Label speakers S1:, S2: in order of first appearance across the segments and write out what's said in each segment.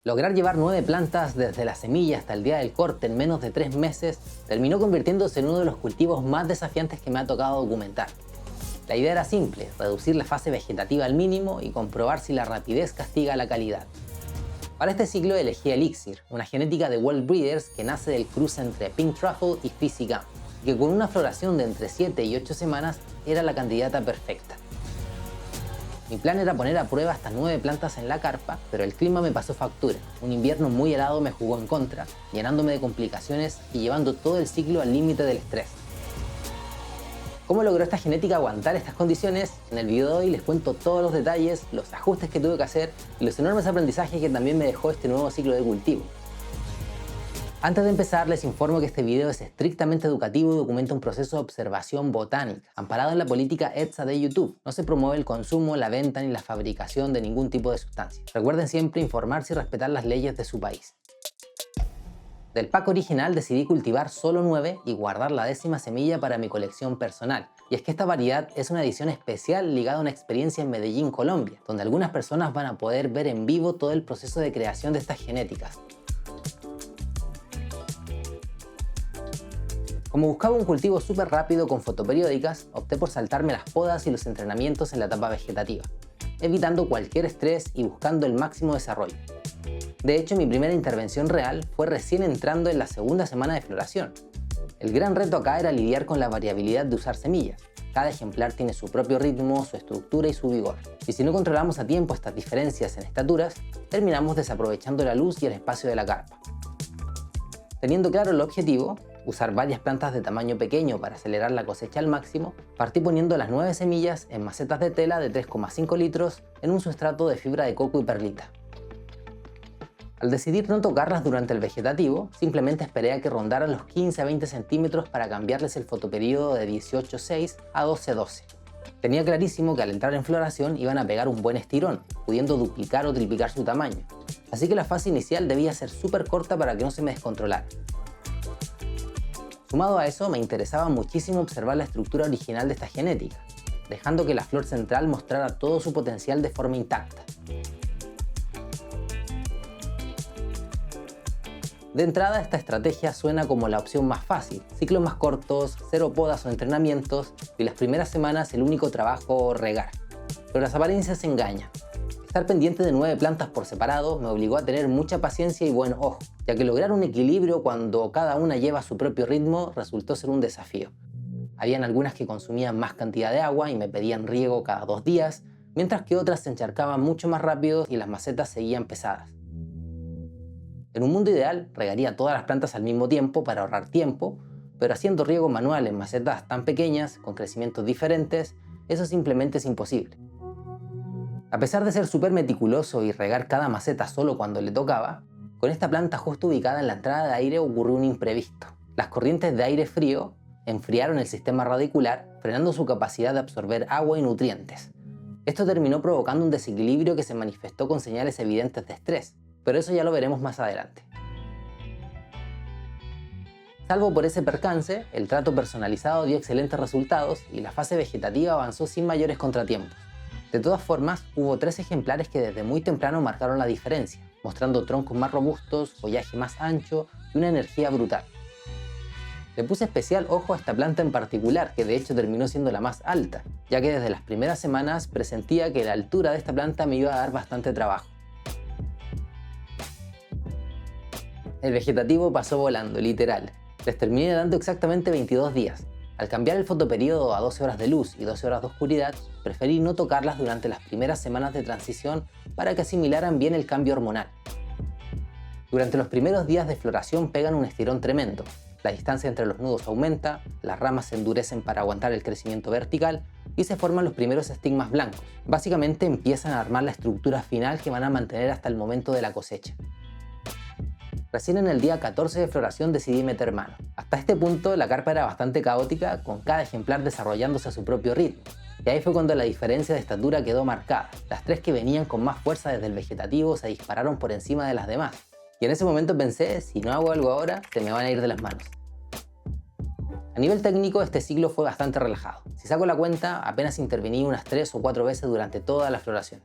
S1: Lograr llevar 9 plantas desde la semilla hasta el día del corte en menos de 3 meses terminó convirtiéndose en uno de los cultivos más desafiantes que me ha tocado documentar. La idea era simple: reducir la fase vegetativa al mínimo y comprobar si la rapidez castiga la calidad. Para este ciclo elegí Elixir, una genética de World Breeders que nace del cruce entre Pink Truffle y Fizzy Gum, y que con una floración de entre 7 y 8 semanas era la candidata perfecta. Mi plan era poner a prueba estas 9 plantas en la carpa, pero el clima me pasó factura. Un invierno muy helado me jugó en contra, llenándome de complicaciones y llevando todo el ciclo al límite del estrés. ¿Cómo logró esta genética aguantar estas condiciones? En el video de hoy les cuento todos los detalles, los ajustes que tuve que hacer y los enormes aprendizajes que también me dejó este nuevo ciclo de cultivo. Antes de empezar, les informo que este video es estrictamente educativo y documenta un proceso de observación botánica, amparado en la política ETSA de YouTube. No se promueve el consumo, la venta ni la fabricación de ningún tipo de sustancia. Recuerden siempre informarse y respetar las leyes de su país. Del pack original decidí cultivar solo 9 y guardar la 10ª semilla para mi colección personal. Y es que esta variedad es una edición especial ligada a una experiencia en Medellín, Colombia, donde algunas personas van a poder ver en vivo todo el proceso de creación de estas genéticas. Como buscaba un cultivo súper rápido con fotoperiódicas, opté por saltarme las podas y los entrenamientos en la etapa vegetativa, evitando cualquier estrés y buscando el máximo desarrollo. De hecho, mi primera intervención real fue recién entrando en la 2ª semana de floración. El gran reto acá era lidiar con la variabilidad de usar semillas. Cada ejemplar tiene su propio ritmo, su estructura y su vigor. Y si no controlamos a tiempo estas diferencias en estaturas, terminamos desaprovechando la luz y el espacio de la carpa. Teniendo claro el objetivo, usar varias plantas de tamaño pequeño para acelerar la cosecha al máximo, partí poniendo las 9 semillas en macetas de tela de 3,5 litros en un sustrato de fibra de coco y perlita. Al decidir no tocarlas durante el vegetativo, simplemente esperé a que rondaran los 15 a 20 centímetros para cambiarles el fotoperíodo de 18:6 a 12:12. Tenía clarísimo que al entrar en floración iban a pegar un buen estirón, pudiendo duplicar o triplicar su tamaño. Así que la fase inicial debía ser súper corta para que no se me descontrolara. Sumado a eso, me interesaba muchísimo observar la estructura original de esta genética, dejando que la flor central mostrara todo su potencial de forma intacta. De entrada, esta estrategia suena como la opción más fácil: ciclos más cortos, 0 podas o entrenamientos, y las primeras semanas el único trabajo regar. Pero las apariencias engañan. Estar pendiente de 9 plantas por separado me obligó a tener mucha paciencia y buen ojo, ya que lograr un equilibrio cuando cada una lleva su propio ritmo resultó ser un desafío. Habían algunas que consumían más cantidad de agua y me pedían riego cada 2 días, mientras que otras se encharcaban mucho más rápido y las macetas seguían pesadas. En un mundo ideal, regaría todas las plantas al mismo tiempo para ahorrar tiempo, pero haciendo riego manual en macetas tan pequeñas, con crecimientos diferentes, eso simplemente es imposible. A pesar de ser súper meticuloso y regar cada maceta solo cuando le tocaba, con esta planta justo ubicada en la entrada de aire ocurrió un imprevisto. Las corrientes de aire frío enfriaron el sistema radicular, frenando su capacidad de absorber agua y nutrientes. Esto terminó provocando un desequilibrio que se manifestó con señales evidentes de estrés, pero eso ya lo veremos más adelante. Salvo por ese percance, el trato personalizado dio excelentes resultados y la fase vegetativa avanzó sin mayores contratiempos. De todas formas, hubo 3 ejemplares que desde muy temprano marcaron la diferencia, mostrando troncos más robustos, follaje más ancho y una energía brutal. Le puse especial ojo a esta planta en particular, que de hecho terminó siendo la más alta, ya que desde las primeras semanas presentía que la altura de esta planta me iba a dar bastante trabajo. El vegetativo pasó volando, literal. Les terminé dando exactamente 22 días. Al cambiar el fotoperíodo a 12 horas de luz y 12 horas de oscuridad, preferí no tocarlas durante las primeras semanas de transición para que asimilaran bien el cambio hormonal. Durante los primeros días de floración pegan un estirón tremendo. La distancia entre los nudos aumenta, las ramas se endurecen para aguantar el crecimiento vertical y se forman los primeros estigmas blancos. Básicamente empiezan a armar la estructura final que van a mantener hasta el momento de la cosecha. Recién en el día 14 de floración decidí meter mano. Hasta este punto la carpa era bastante caótica, con cada ejemplar desarrollándose a su propio ritmo. Y ahí fue cuando la diferencia de estatura quedó marcada. Las 3 que venían con más fuerza desde el vegetativo se dispararon por encima de las demás. Y en ese momento pensé, si no hago algo ahora, se me van a ir de las manos. A nivel técnico, este ciclo fue bastante relajado. Si saco la cuenta, apenas intervení unas 3 o 4 veces durante toda la floración.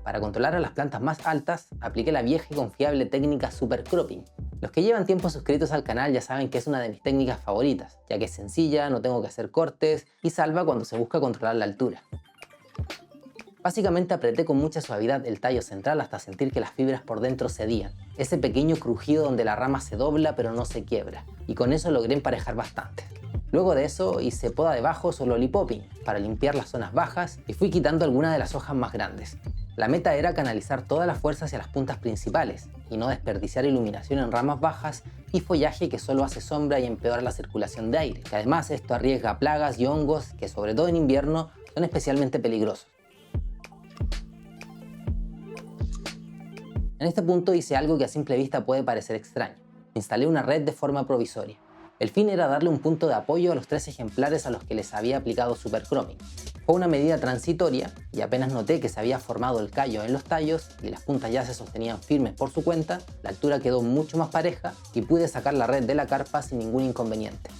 S1: Para controlar a las plantas más altas, apliqué la vieja y confiable técnica Super Cropping. Los que llevan tiempo suscritos al canal ya saben que es una de mis técnicas favoritas, ya que es sencilla, no tengo que hacer cortes y salva cuando se busca controlar la altura. Básicamente apreté con mucha suavidad el tallo central hasta sentir que las fibras por dentro cedían, ese pequeño crujido donde la rama se dobla pero no se quiebra, y con eso logré emparejar bastante. Luego de eso hice poda de bajos o lollipopping para limpiar las zonas bajas y fui quitando algunas de las hojas más grandes. La meta era canalizar toda la fuerza hacia las puntas principales y no desperdiciar iluminación en ramas bajas y follaje que solo hace sombra y empeora la circulación de aire, que además esto arriesga plagas y hongos que sobre todo en invierno son especialmente peligrosos. En este punto hice algo que a simple vista puede parecer extraño. Instalé una red de forma provisoria. El fin era darle un punto de apoyo a los 3 ejemplares a los que les había aplicado Super Cropping. Fue una medida transitoria y apenas noté que se había formado el callo en los tallos y las puntas ya se sostenían firmes por su cuenta, la altura quedó mucho más pareja y pude sacar la red de la carpa sin ningún inconveniente.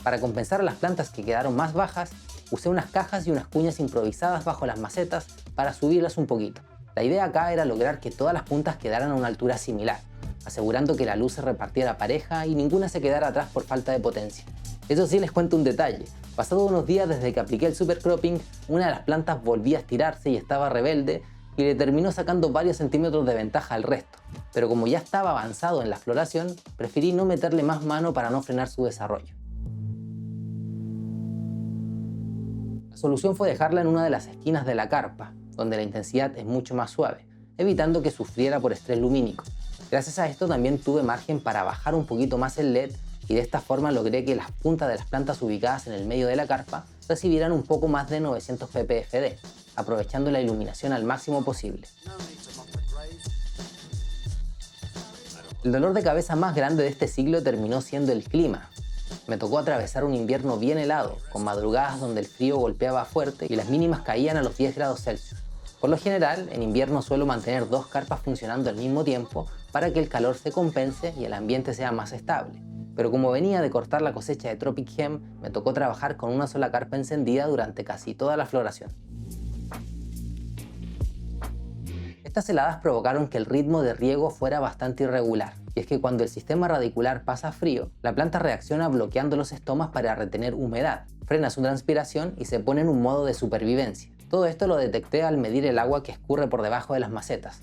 S1: Para compensar a las plantas que quedaron más bajas, usé unas cajas y unas cuñas improvisadas bajo las macetas para subirlas un poquito. La idea acá era lograr que todas las puntas quedaran a una altura similar, asegurando que la luz se repartiera pareja y ninguna se quedara atrás por falta de potencia. Eso sí, les cuento un detalle. Pasado unos días desde que apliqué el Super Cropping, una de las plantas volvía a estirarse y estaba rebelde y le terminó sacando varios centímetros de ventaja al resto. Pero como ya estaba avanzado en la floración, preferí no meterle más mano para no frenar su desarrollo. La solución fue dejarla en una de las esquinas de la carpa, donde la intensidad es mucho más suave, evitando que sufriera por estrés lumínico. Gracias a esto también tuve margen para bajar un poquito más el LED y de esta forma logré que las puntas de las plantas ubicadas en el medio de la carpa recibieran un poco más de 900 ppfd, aprovechando la iluminación al máximo posible. El dolor de cabeza más grande de este siglo terminó siendo el clima. Me tocó atravesar un invierno bien helado, con madrugadas donde el frío golpeaba fuerte y las mínimas caían a los 10 grados Celsius. Por lo general, en invierno suelo mantener 2 carpas funcionando al mismo tiempo para que el calor se compense y el ambiente sea más estable. Pero como venía de cortar la cosecha de Tropic Hem, me tocó trabajar con una sola carpa encendida durante casi toda la floración. Estas heladas provocaron que el ritmo de riego fuera bastante irregular, y es que cuando el sistema radicular pasa frío, la planta reacciona bloqueando los estomas para retener humedad, frena su transpiración y se pone en un modo de supervivencia. Todo esto lo detecté al medir el agua que escurre por debajo de las macetas.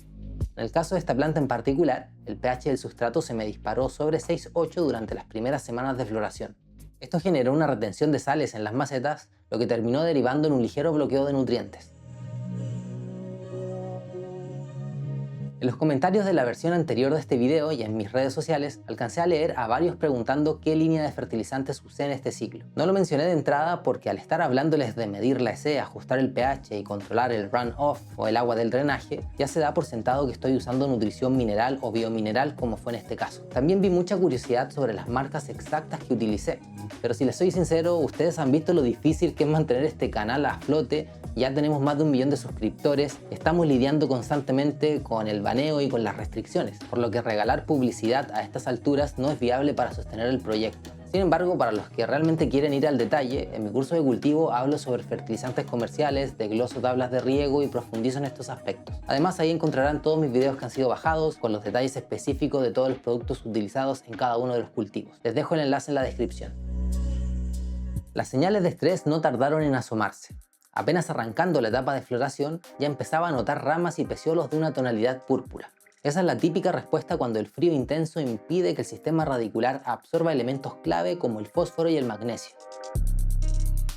S1: En el caso de esta planta en particular, el pH del sustrato se me disparó sobre 6,8 durante las primeras semanas de floración. Esto generó una retención de sales en las macetas, lo que terminó derivando en un ligero bloqueo de nutrientes. En los comentarios de la versión anterior de este video y en mis redes sociales alcancé a leer a varios preguntando qué línea de fertilizantes usé en este ciclo. No lo mencioné de entrada porque al estar hablándoles de medir la EC, ajustar el pH y controlar el run-off o el agua del drenaje, ya se da por sentado que estoy usando nutrición mineral o biomineral como fue en este caso. También vi mucha curiosidad sobre las marcas exactas que utilicé, pero si les soy sincero, ustedes han visto lo difícil que es mantener este canal a flote. Ya tenemos más de 1 millón de suscriptores, estamos lidiando constantemente con el baneo y con las restricciones, por lo que regalar publicidad a estas alturas no es viable para sostener el proyecto. Sin embargo, para los que realmente quieren ir al detalle, en mi curso de cultivo hablo sobre fertilizantes comerciales, desgloso tablas de riego y profundizo en estos aspectos. Además, ahí encontrarán todos mis videos que han sido bajados, con los detalles específicos de todos los productos utilizados en cada uno de los cultivos. Les dejo el enlace en la descripción. Las señales de estrés no tardaron en asomarse. Apenas arrancando la etapa de floración, ya empezaba a notar ramas y peciolos de una tonalidad púrpura. Esa es la típica respuesta cuando el frío intenso impide que el sistema radicular absorba elementos clave como el fósforo y el magnesio.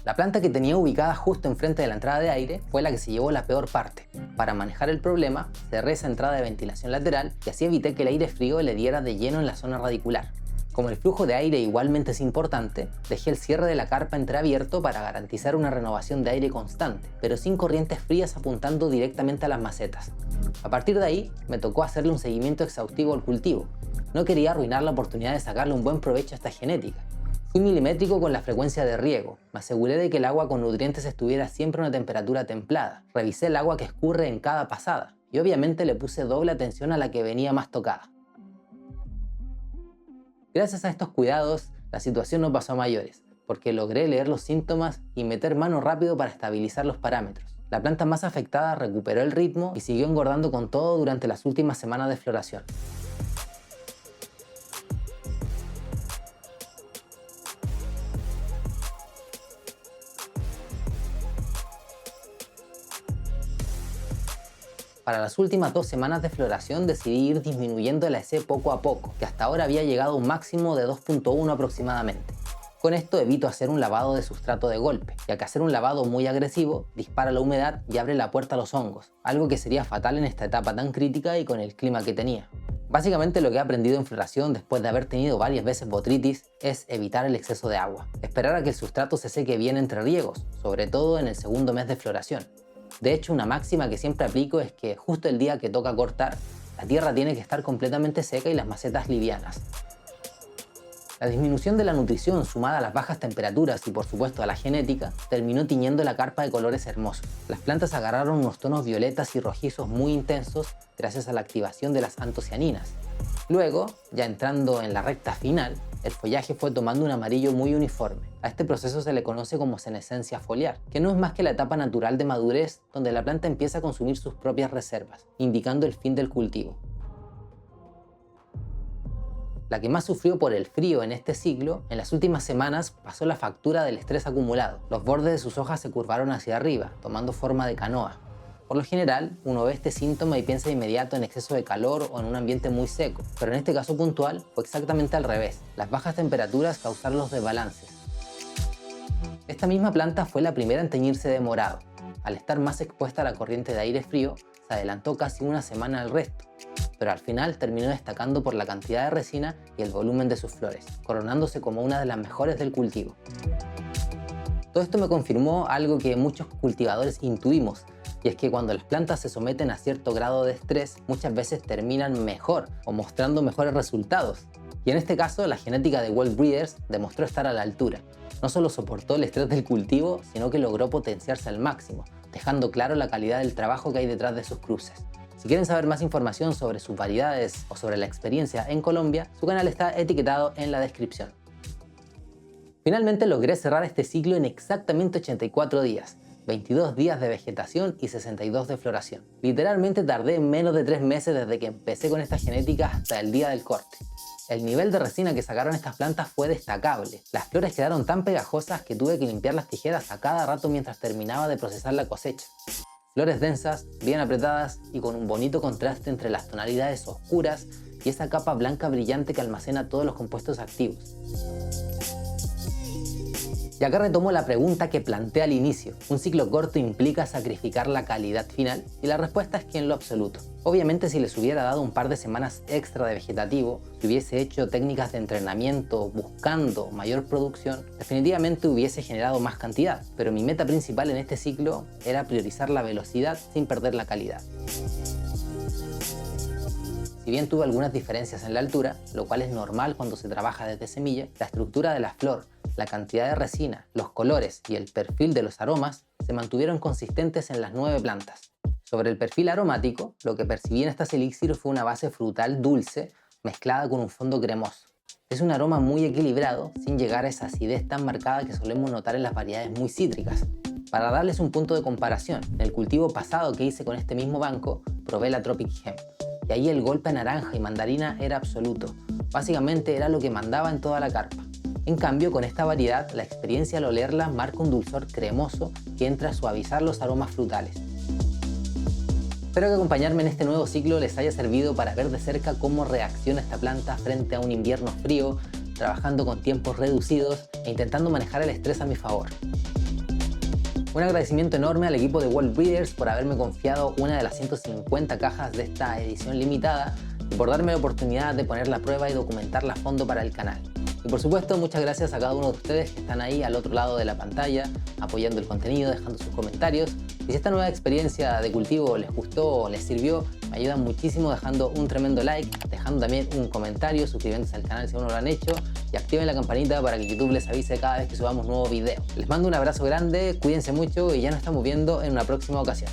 S1: La planta que tenía ubicada justo enfrente de la entrada de aire fue la que se llevó la peor parte. Para manejar el problema, cerré esa entrada de ventilación lateral y así evité que el aire frío le diera de lleno en la zona radicular. Como el flujo de aire igualmente es importante, dejé el cierre de la carpa entreabierto para garantizar una renovación de aire constante, pero sin corrientes frías apuntando directamente a las macetas. A partir de ahí, me tocó hacerle un seguimiento exhaustivo al cultivo. No quería arruinar la oportunidad de sacarle un buen provecho a esta genética. Fui milimétrico con la frecuencia de riego, me aseguré de que el agua con nutrientes estuviera siempre a una temperatura templada, revisé el agua que escurre en cada pasada y obviamente le puse doble atención a la que venía más tocada. Gracias a estos cuidados, la situación no pasó a mayores, porque logré leer los síntomas y meter mano rápido para estabilizar los parámetros. La planta más afectada recuperó el ritmo y siguió engordando con todo durante las últimas semanas de floración. Para las últimas 2 semanas de floración decidí ir disminuyendo la EC poco a poco, que hasta ahora había llegado a un máximo de 2.1 aproximadamente. Con esto evito hacer un lavado de sustrato de golpe, ya que hacer un lavado muy agresivo dispara la humedad y abre la puerta a los hongos, algo que sería fatal en esta etapa tan crítica y con el clima que tenía. Básicamente lo que he aprendido en floración después de haber tenido varias veces botrytis es evitar el exceso de agua, esperar a que el sustrato se seque bien entre riegos, sobre todo en el segundo mes de floración. De hecho, una máxima que siempre aplico es que justo el día que toca cortar, la tierra tiene que estar completamente seca y las macetas livianas. La disminución de la nutrición sumada a las bajas temperaturas y por supuesto a la genética terminó tiñendo la carpa de colores hermosos. Las plantas agarraron unos tonos violetas y rojizos muy intensos gracias a la activación de las antocianinas. Luego, ya entrando en la recta final, el follaje fue tomando un amarillo muy uniforme. A este proceso se le conoce como senescencia foliar, que no es más que la etapa natural de madurez donde la planta empieza a consumir sus propias reservas, indicando el fin del cultivo. La que más sufrió por el frío en este ciclo, en las últimas semanas pasó la factura del estrés acumulado. Los bordes de sus hojas se curvaron hacia arriba, tomando forma de canoa. Por lo general, uno ve este síntoma y piensa de inmediato en exceso de calor o en un ambiente muy seco, pero en este caso puntual fue exactamente al revés. Las bajas temperaturas causaron los desbalances. Esta misma planta fue la primera en teñirse de morado. Al estar más expuesta a la corriente de aire frío, se adelantó casi una semana al resto, pero al final terminó destacando por la cantidad de resina y el volumen de sus flores, coronándose como una de las mejores del cultivo. Todo esto me confirmó algo que muchos cultivadores intuimos, y es que cuando las plantas se someten a cierto grado de estrés, muchas veces terminan mejor o mostrando mejores resultados. Y en este caso, la genética de World Breeders demostró estar a la altura. No solo soportó el estrés del cultivo, sino que logró potenciarse al máximo, dejando claro la calidad del trabajo que hay detrás de sus cruces. Si quieren saber más información sobre sus variedades o sobre la experiencia en Colombia, su canal está etiquetado en la descripción. Finalmente logré cerrar este ciclo en exactamente 84 días. 22 días de vegetación y 62 de floración. Literalmente tardé menos de 3 meses desde que empecé con esta genética hasta el día del corte. El nivel de resina que sacaron estas plantas fue destacable. Las flores quedaron tan pegajosas que tuve que limpiar las tijeras a cada rato mientras terminaba de procesar la cosecha. Flores densas, bien apretadas y con un bonito contraste entre las tonalidades oscuras y esa capa blanca brillante que almacena todos los compuestos activos. Y acá retomo la pregunta que planteé al inicio. ¿Un ciclo corto implica sacrificar la calidad final? Y la respuesta es que en lo absoluto. Obviamente si les hubiera dado un par de semanas extra de vegetativo, si hubiese hecho técnicas de entrenamiento buscando mayor producción, definitivamente hubiese generado más cantidad. Pero mi meta principal en este ciclo era priorizar la velocidad sin perder la calidad. Si bien tuve algunas diferencias en la altura, lo cual es normal cuando se trabaja desde semilla, la estructura de la flor, la cantidad de resina, los colores y el perfil de los aromas se mantuvieron consistentes en las 9 plantas. Sobre el perfil aromático, lo que percibí en estas elixir fue una base frutal dulce mezclada con un fondo cremoso. Es un aroma muy equilibrado, sin llegar a esa acidez tan marcada que solemos notar en las variedades muy cítricas. Para darles un punto de comparación, en el cultivo pasado que hice con este mismo banco, probé la Tropic Hemp. Y ahí el golpe a naranja y mandarina era absoluto. Básicamente era lo que mandaba en toda la carpa. En cambio, con esta variedad, la experiencia al olerla marca un dulzor cremoso que entra a suavizar los aromas frutales. Espero que acompañarme en este nuevo ciclo les haya servido para ver de cerca cómo reacciona esta planta frente a un invierno frío, trabajando con tiempos reducidos e intentando manejar el estrés a mi favor. Un agradecimiento enorme al equipo de World Breeders por haberme confiado una de las 150 cajas de esta edición limitada y por darme la oportunidad de ponerla a prueba y documentarla a fondo para el canal. Y por supuesto, muchas gracias a cada uno de ustedes que están ahí al otro lado de la pantalla, apoyando el contenido, dejando sus comentarios. Y si esta nueva experiencia de cultivo les gustó o les sirvió, me ayudan muchísimo dejando un tremendo like, dejando también un comentario, suscribiéndose al canal si aún no lo han hecho y activen la campanita para que YouTube les avise cada vez que subamos nuevo video. Les mando un abrazo grande, cuídense mucho y ya nos estamos viendo en una próxima ocasión.